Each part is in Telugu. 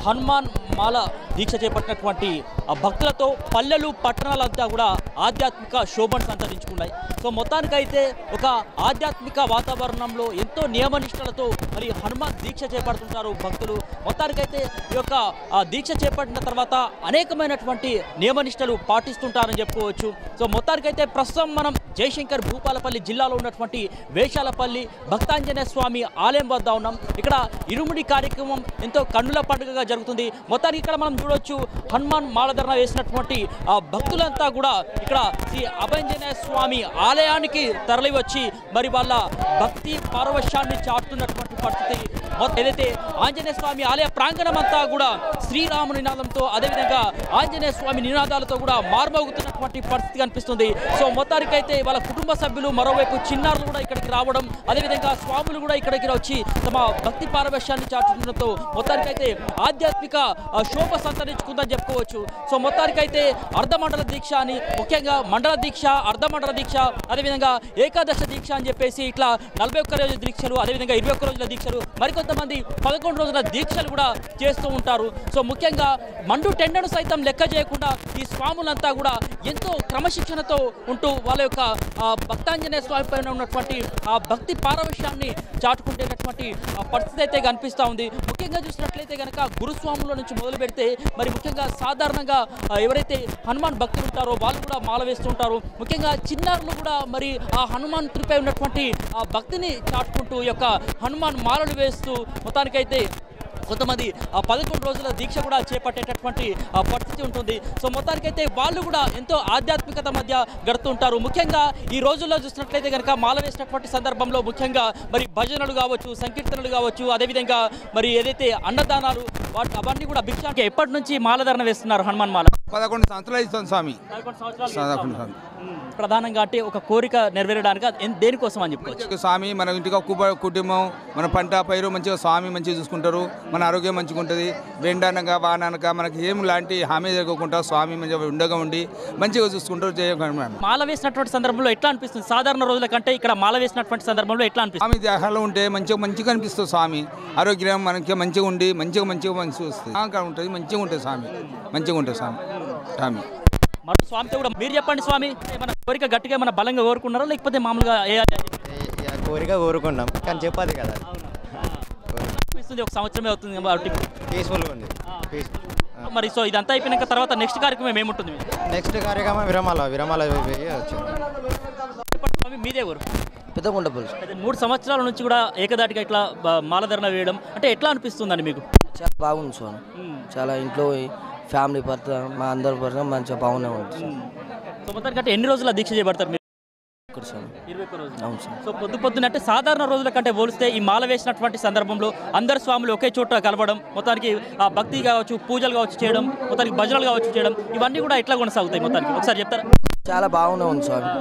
హనుమాన్ మాల దీక్ష చేపట్టినటువంటి భక్తులతో పల్లెలు పట్టణాలంతా కూడా ఆధ్యాత్మిక శోభను సంతరించుకున్నాయి. సో మొత్తానికైతే ఒక ఆధ్యాత్మిక వాతావరణంలో ఎంతో నియమనిష్టలతో మరి హనుమాన్ దీక్ష చేపడుతుంటారు భక్తులు. మొత్తానికైతే ఈ యొక్క దీక్ష చేపట్టిన తర్వాత అనేకమైనటువంటి నియమనిష్టలు పాటిస్తుంటారని చెప్పుకోవచ్చు. సో మొత్తానికైతే ప్రస్తుతం మనం జయశంకర్ భూపాలపల్లి జిల్లాలో ఉన్నటువంటి వేషాలపల్లి భక్తాంజనేయ స్వామి ఆలయం వద్ద ఉన్నాం. ఇక్కడ ఇరుముడి కార్యక్రమం ఎంతో కన్నుల పండుగగా జరుగుతుంది. మొత్తానికి ఇక్కడ మనం చూడొచ్చు హనుమాన్ మాలధరణ వేసినటువంటి భక్తులంతా కూడా ఇక్కడ శ్రీ అభయాంజనేయ స్వామి ఆలయానికి తరలి వచ్చి మరి వాళ్ళ భక్తి పారవశ్యాన్ని చాటుతున్నటువంటి పరిస్థితి. ఏదైతే ఆంజనేయ స్వామి ఆలయ ప్రాంగణం అంతా కూడా శ్రీరాముని నినాదంతో అదేవిధంగా ఆంజనేయ స్వామి నినాదాలతో కూడా మార్మోగుతున్నటువంటి పరిస్థితి కనిపిస్తుంది. సో మొత్తానికైతే వాళ్ళ కుటుంబ సభ్యులు మరోవైపు చిన్నారులు కూడా ఇక్కడికి రావడం అదేవిధంగా స్వాములు కూడా ఇక్కడికి వచ్చి తమ భక్తి పారవశ్యాన్ని చాటుతుండటంతో మొత్తానికైతే ఆధ్యాత్మిక శోభ సంతరించుకుందని చెప్పుకోవచ్చు. సో మొత్తానికైతే అర్ధమండల దీక్ష అని ముఖ్యంగా మండల దీక్ష అర్ధమండల దీక్ష అదేవిధంగా ఏకాదశ దీక్ష అని చెప్పేసి ఇట్లా 41 రోజుల దీక్షలు అదేవిధంగా 21 రోజుల దీక్షలు మరికొంతమంది 11 రోజుల దీక్షలు కూడా చేస్తూ ఉంటారు. సో ముఖ్యంగా మండు టెండను సైతం లెక్క చేయకుండా ఈ స్వాములంతా కూడా ఎంతో క్రమశిక్షణతో ఉంటూ వాళ్ళ యొక్క భక్తాంజనేయ స్వామి పైన ఉన్నటువంటి ఆ భక్తి పారవశ్యాన్ని చాటుకుంటేటటువంటి పరిస్థితి అయితే కనిపిస్తూ ఉంది. ముఖ్యంగా చూసినట్లయితే కనుక గురుస్వాముల నుంచి మొదలు పెడితే మరి ముఖ్యంగా సాధారణంగా ఎవరైతే హనుమాన్ భక్తులు ఉంటారో వాళ్ళు కూడా మాల వేస్తుంటారు. ముఖ్యంగా చిన్నారులు కూడా మరి ఆ హనుమంతుడిపై ఉన్నటువంటి ఆ భక్తిని చాటుకుంటూ ఈ యొక్క హనుమాన్ మాలలు వేస్తూ మొత్తానికైతే కొంతమంది 11 రోజుల దీక్ష కూడా చేపట్టేటటువంటి పరిస్థితి ఉంటుంది. సో మొత్తానికైతే వాళ్ళు కూడా ఎంతో ఆధ్యాత్మికత మధ్య గడుతుంటారు. ముఖ్యంగా ఈ రోజుల్లో చూసినట్లయితే కనుక మాల వేసినటువంటి సందర్భంలో ముఖ్యంగా మరి భజనలు కావచ్చు సంకీర్తనలు కావచ్చు అదేవిధంగా మరి ఏదైతే అన్నదానాలు అవన్నీ కూడా భిక్షానికి ఎప్పటి నుంచి మాలధారణ వేస్తున్నారు హనుమాన్ మాల? 11 సంవత్సరాలు ఇస్తాం స్వామి. ప్రధానంగా అంటే ఒక కోరిక నెరవేరడానికి దేనికోసం అని చెప్పుకోవచ్చు. స్వామి మన ఇంటికి కుటుంబం మన పంట పైరు మంచిగా స్వామి మంచిగా చూసుకుంటారు. మన ఆరోగ్యం మంచిగా ఉంటుంది. వెండనగా వాననక మనకి ఏం లాంటి హామీ జరగకుండా స్వామి మంచిగా ఉండగా ఉండి మంచిగా చూసుకుంటారు. మాల వేసినటువంటి సందర్భంలో ఎట్లా అనిపిస్తుంది? సాధారణ రోజుల కంటే ఇక్కడ మాల వేసినటువంటి సందర్భంలో ఎట్లా అనిపిస్తుంది? స్వామి దేహాల్లో ఉంటే మంచిగా అనిపిస్తుంది. స్వామి ఆరోగ్యం మనకి మంచిగా ఉండి మంచిగా మంచిగా వస్తుంది. ఉంటుంది మంచిగా ఉంటుంది స్వామి మంచిగా ఉంటుంది స్వామి. మరో స్వామితో కూడా మీరు చెప్పండి స్వామి, మన కోరిక గట్టిగా మన బలంగా కోరుకున్నారా లేకపోతే మామూలుగా కోరిక కోరుకున్నాం కానీ చెప్పాలి కదా. ఒక సంవత్సరమే అవుతుంది కాబట్టి పీస్ఫుల్గా ఉంది. మరి సో ఇదంతా అయిపోయినాక తర్వాత నెక్స్ట్ కార్యక్రమం ఏముంటుంది? నెక్స్ట్ కార్యక్రమం విరమాల వచ్చింది. మీదే ఊరు? పెద్దగుండపల్లి. 3 సంవత్సరాల నుంచి కూడా ఏకదాటిగా ఇట్లా మాలధరణ వేయడం అంటే ఎట్లా అనిపిస్తుందండి మీకు? చాలా బాగుంది స్వామి. చాలా ఇంట్లో ఫ్యామిలీ పర్త మా అందరి పర్త మంచిగా బాగానే ఉంటుంది. సో మొత్తానికి ఎన్ని రోజుల దీక్ష చేయబడతారు మీరు? 21 రోజులు. అవును సార్. సో పొద్దున్న అంటే సాధారణ రోజుల కంటే పోలిస్తే ఈ మాల వేసినటువంటి సందర్భంలో అందరు స్వాములు ఒకే చోట కలవడం మొత్తానికి ఆ భక్తి కావచ్చు పూజలు కావచ్చు చేయడం మొత్తానికి భజనలు కావచ్చు చేయడం ఇవన్నీ కూడా ఎట్లా కొనసాగుతాయి మొత్తానికి ఒకసారి చెప్తారా? చాలా బాగానే ఉంది స్వామి.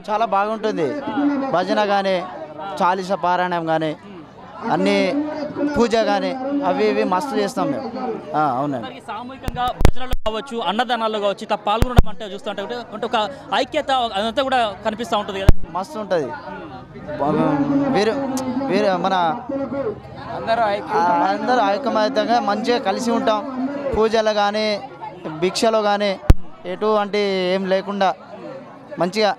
చాలా బాగుంటుంది. భజన కానీ చాలీస పారాయణం కానీ అన్నీ పూజ కానీ అవి ఇవి మస్తు చేస్తాం మేము. అవునండి. సామూహికంగా భజనలు కావచ్చు అన్నదానాల్లో కావచ్చు ఇట్లా పాల్గొనడం అంటే చూస్తుంటే అంటే ఒక ఐక్యత అదంతా కూడా కనిపిస్తూ ఉంటుంది కదా. మస్తు ఉంటుంది. వేరే మన అందరూ ఐకమత్యంగా మంచిగా కలిసి ఉంటాం. పూజలు కానీ భిక్షలో కానీ ఎటువంటి ఏం లేకుండా మంచిగా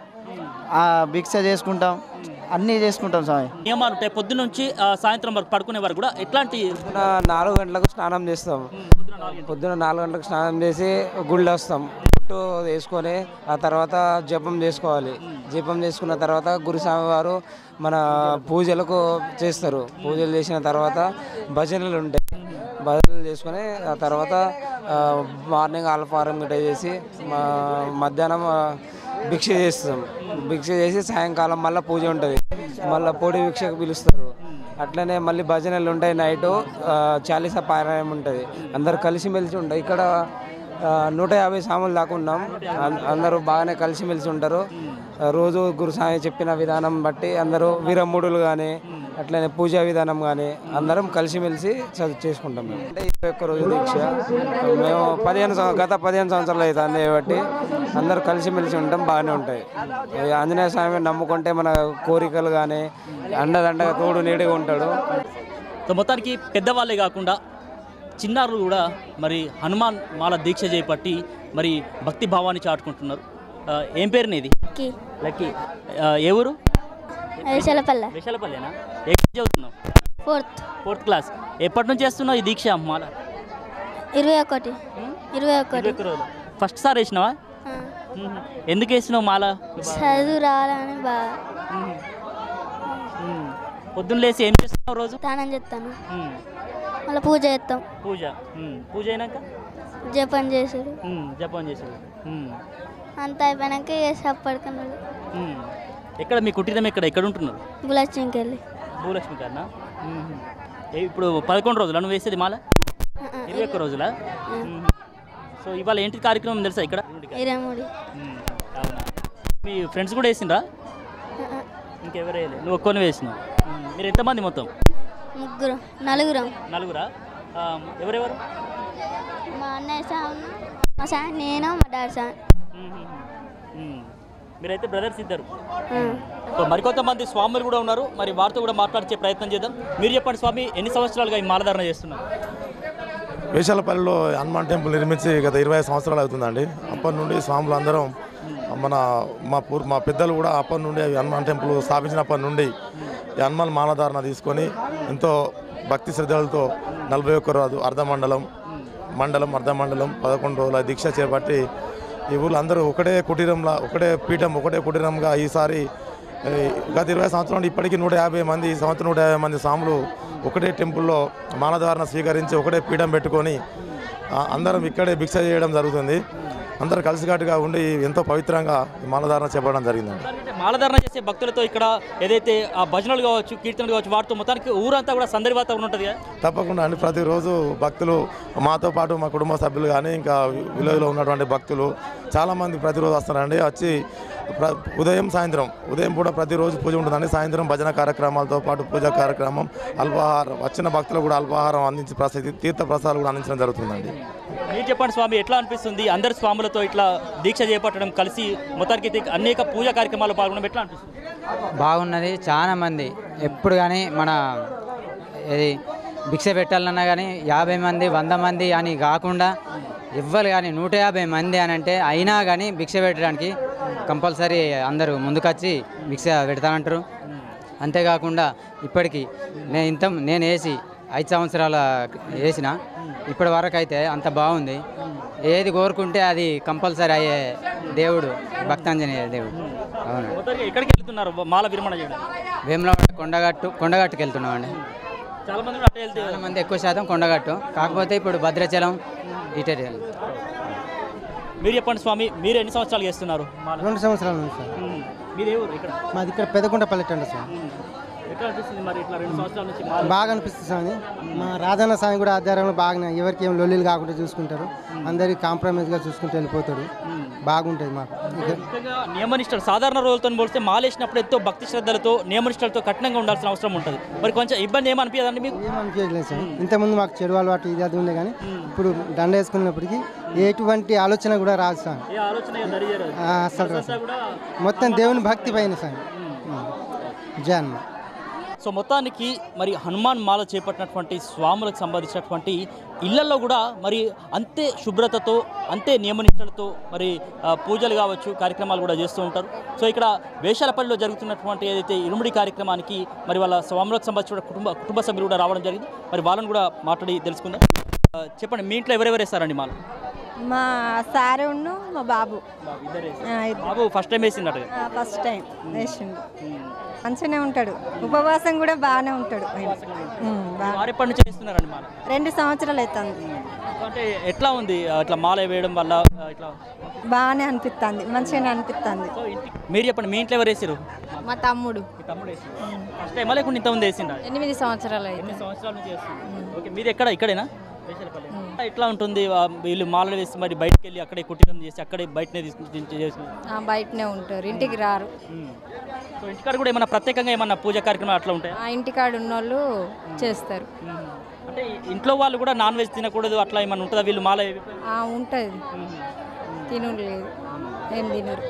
భిక్ష చేసుకుంటాం అన్నీ చేసుకుంటాం. స్వామి నియమాలు ఉంటాయి. పొద్దున్న నుంచి సాయంత్రం వరకు పడుకునే వరకు కూడా ఎట్లాంటి 4 గంటలకు స్నానం చేస్తాం. పొద్దున 4 గంటలకు స్నానం చేసి గుళ్ళు వస్తాం. గుట్టు వేసుకొని ఆ తర్వాత జపం చేసుకోవాలి. జపం చేసుకున్న తర్వాత గురుస్వామి వారు మన పూజలకు చేస్తారు. పూజలు చేసిన తర్వాత భజనలు ఉంటాయి. భజనలు చేసుకొని ఆ తర్వాత మార్నింగ్ అల్పాహారం గిట్ట చేసి మధ్యాహ్నం భిక్ష చేస్తాం. భిక్ష చేసి సాయంకాలం మళ్ళీ పూజ ఉంటుంది. మళ్ళీ పొడి భిక్షకు పిలుస్తారు. అట్లనే మళ్ళీ భజనలు ఉంటాయి. నైటు చాలీస పారాయణం ఉంటుంది. అందరు కలిసిమెలిసి ఉంటాయి. ఇక్కడ 150 సాములు దాకా ఉన్నాం. అందరూ బాగానే కలిసిమెలిసి ఉంటారు. రోజు గురుస్వామి చెప్పిన విధానం బట్టి అందరూ వీరమ్ముడులు కానీ అట్లనే పూజా విధానం కానీ అందరం కలిసిమెలిసి చేసుకుంటాం. మేము అంటే 21 రోజుల దీక్ష మేము గత 15 సంవత్సరాలు అవుతుంది కాబట్టి అందరూ కలిసిమెలిసి ఉంటాం. బాగానే ఉంటాయి. ఆంజనేయ స్వామి నమ్ముకుంటే మన కోరికలు కానీ అండదండగా తోడు నీడిగా ఉంటాడు. సో మొత్తానికి పెద్దవాళ్ళే కాకుండా చిన్నారులు కూడా మరి హనుమాన్ మాల దీక్ష చేపట్టి మరి భక్తి భావాన్ని చాటుకుంటున్నారు. ఏం పేరు నీది? లక్కీ. ఏ ఊరు? విశాలపల్లేనా? ఏ క్లాస్ చదువుతున్నావు? Fourth class. ఎప్పటి నుంచి చేస్తున్నావు ఈ దీక్ష మాల? 21 రోజులు. ఫస్ట్ సార్ వేసినావా? ఎందుకు వేసినావు మాల? చదువు రావాలని బాగా. పొద్దున్న లేసి ఏం చేస్తున్నావు రోజు? స్నానం చేస్తాను, మళ్ళీ పూజ చేస్తాం. పూజ అయినాక జపం చేసాడు. అంతా అయిపోయినాక పడుకున్నాడు. ఎక్కడ మీ కుటీరం? ఎక్కడ ఉంటున్నారు? భూలక్ష్మికి వెళ్ళి. భూలక్ష్మి గారినా? ఇప్పుడు 11 రోజులా నువ్వు వేసేది మాల? 21 రోజులా? సో ఇవాళ ఏంటి కార్యక్రమం తెలుసా ఇక్కడ? 23. మీ ఫ్రెండ్స్ కూడా వేసిండ్రా? ఇంకెవరు వేయలేదు, నువ్వు ఒక్కొని వేసినావు. మీరు ఎంతమంది మొత్తం? నలుగురా? ఎవరెవరు? మా అన్నయ్య సార్, మా సార్, నేను, మా డాడీ సార్. మీరైతే బ్రదర్స్ ఇద్దరు. సో మరికొంతమంది స్వాములు కూడా ఉన్నారు, మరి వారితో కూడా మాట్లాడించే ప్రయత్నం చేద్దాం. మీరు చెప్పండి స్వామి, ఎన్ని సంవత్సరాలుగా ఈ మాలధారణ చేస్తున్నారు? వేషాలపల్లిలో హనుమాన్ టెంపుల్ నిర్మించి గత 25 సంవత్సరాలు అవుతుందండి. అప్పటి నుండి స్వాములు అందరం మా పెద్దలు కూడా అప్పటి నుండి హనుమాన్ టెంపుల్ స్థాపించినప్పటి నుండి ఈ హనుమాన్ మాలధారణ తీసుకొని ఎంతో భక్తి శ్రద్ధలతో 41 రోజు అర్ధమండలం 11 రోజుల దీక్ష చేపట్టి ఈ ఊళ్ళో అందరూ ఒకటే కుటీరంగా ఈసారి గత 20 సంవత్సరాలు ఇప్పటికీ 150 మంది, ఈ సంవత్సరం 150 మంది స్వాములు ఒకటే టెంపుల్లో మాలధారణ స్వీకరించి ఒకటే పీఠం పెట్టుకొని అందరం ఇక్కడే భిక్ష చేయడం జరుగుతుంది. అందరూ కలిసికట్టుగా ఉండి ఎంతో పవిత్రంగా మాలధారణ చేపట్టడం జరిగిందండి. మాలధారణ చేసే భక్తులతో ఇక్కడ ఏదైతే ఆ భజనలు కావచ్చు, కీర్తనలు కావచ్చు, వాటితో మొత్తానికి ఊరంతా కూడా సందడి వాతావరణం ఉంటుంది కదా? తప్పకుండా అండి. ప్రతిరోజు భక్తులు మాతో పాటు మా కుటుంబ సభ్యులు కానీ ఇంకా విలేజ్లో ఉన్నటువంటి భక్తులు చాలామంది ప్రతిరోజు వస్తారండి. వచ్చి ఉదయం కూడా ప్రతిరోజు పూజ ఉంటుందండి. సాయంత్రం భజన కార్యక్రమాలతో పాటు పూజా కార్యక్రమం, అల్పాహారం, వచ్చిన భక్తులు కూడా అల్పాహారం అందించి తీర్థ ప్రసాదాలు కూడా అందించడం జరుగుతుందండి. మీరు చెప్పండి స్వామి, ఎట్లా అనిపిస్తుంది అందరు స్వాములతో ఇట్లా దీక్ష చేపట్టడం, కలిసి మొత్తానికి అనేక పూజా కార్యక్రమాలు పాల్గొనడం ఎట్లా అనిపిస్తుంది? బాగున్నది. చాలా మంది ఎప్పుడు కానీ మన ఇది భిక్ష పెట్టాలన్నా కానీ 50 మంది 100 మంది అని కాకుండా ఇవ్వాలి కానీ 150 మంది అని అంటే అయినా కానీ భిక్ష పెట్టడానికి కంపల్సరీ అందరూ ముందుకొచ్చి భిక్ష పెడతానంటారు. అంతేకాకుండా ఇప్పటికీ నేను వేసి 5 సంవత్సరాల వేసిన ఇప్పటి వరకు అయితే అంత బాగుంది. ఏది కోరుకుంటే అది కంపల్సరీ అయ్యే దేవుడు భక్తాంజనేయ దేవుడు. అవును. ఎక్కడికి వెళ్తున్నారు మాల విరమణ చేయడం? వేములవాడ కొండగట్టుకు వెళ్తున్నామండి. చాలా మంది ఎక్కువ శాతం కొండగట్టు, కాకపోతే ఇప్పుడు భద్రాచలం ఇటే. మీరు చెప్పండి స్వామి, మీరు ఎన్ని సంవత్సరాలు చేస్తున్నారు? 2 సంవత్సరాల నుంచి సార్. మీది ఊరు? ఇక్కడ మాది ఇక్కడ పెదకుంటపల్లి అండి సార్. ఎట్లా అనిపిస్తుంది మరి ఇట్లా 2 సంవత్సరాల నుంచి? బాగా అనిపిస్తుంది సార్. మా రాజన్న స్వామి కూడా ఆధ్వర్యంలో బాగా ఎవరికి ఏం లొల్లిలు కాకుండా చూసుకుంటారు, అందరికి కాంప్రమైజ్గా చూసుకుంటూ వెళ్ళిపోతాడు. బాగుంటుంది మాకు. నియమనిష్టలు సాధారణ రోజులతో పోలిస్తే మాలేసినప్పుడు ఎంతో భక్తి శ్రద్ధలతో నియమనిష్టలతో కఠినంగా ఉండాల్సిన అవసరం ఉంటుంది. మరి కొంచెం ఇబ్బంది ఏమనిపించదండి మీకు? ఏమనిపించలేదు సార్. ఇంతకుముందు మాకు చెడు అలవాటు ఇది అది ఉండే, కానీ ఇప్పుడు దండ వేసుకున్నప్పటికీ ఎటువంటి ఆలోచన కూడా రాదు సార్. అసలు మొత్తం దేవుని భక్తి పైన సార్. జన్మ. సో మొత్తానికి మరి హనుమాన్ మాల చేపట్టినటువంటి స్వాములకు సంబంధించినటువంటి ఇళ్లలో కూడా మరి అంతే శుభ్రతతో, అంతే నియమనిష్టలతో మరి పూజలు కావచ్చు, కార్యక్రమాలు కూడా చేస్తూ ఉంటారు. సో ఇక్కడ వేషాలపల్లిలో జరుగుతున్నటువంటి ఏదైతే ఇరుముడి కార్యక్రమానికి మరి వాళ్ళ స్వాములకు సంబంధించిన కుటుంబ సభ్యులు కూడా రావడం జరిగింది. మరి వాళ్ళని కూడా మాట్లాడి తెలుసుకుందాం. చెప్పండి, మీ ఇంట్లో ఎవరెవరు వేస్తారండి మాల? మా సారు మా బాబు. బాబు ఫస్ట్ టైం వేసిందట? ఫస్ట్ టైం వేసిండు. మంచిగానే ఉంటాడు, ఉపవాసం కూడా బాగానే ఉంటాడు. ఎప్పటి నుంచి వేస్తున్నారండి మాల? 2 సంవత్సరాలు అవుతుంది. అంటే ఎట్లా ఉంది ఇట్లా మాల వేయడం వల్ల? ఇట్లా బాగానే అనిపిస్తుంది, మంచిగానే అనిపిస్తుంది. మీరు చెప్పండి, మీ ఇంట్లో ఎవరు వేసారు? మా తమ్ముడు. ఫస్ట్ టైం లేకుండా ఇంతమంది వేసిందా? 8 సంవత్సరాలు. 8 సంవత్సరాల నుంచి వేస్తున్నారు. ఓకే, మీది ఇక్కడేనా? ఎట్లా ఉంటుంది? వీళ్ళు మాలలు వేసి మరి బయటకు వెళ్ళి అక్కడే కుటీరం చేసి అక్కడే బయటనే బయటనే ఉంటారు, ఇంటికి రారు. సో ఇంటికాడ కూడా ఏమన్నా ప్రత్యేకంగా ఏమన్నా పూజ కార్యక్రమాలు అట్లా ఉంటాయి? ఇంటికాడ ఉన్న వాళ్ళు చేస్తారు. అంటే ఇంట్లో వాళ్ళు కూడా నాన్ వెజ్ తినకూడదు అట్లా ఏమన్నా ఉంటుందా? వీళ్ళు మాల ఉంటుంది, తినలేదు, ఏం తినరు.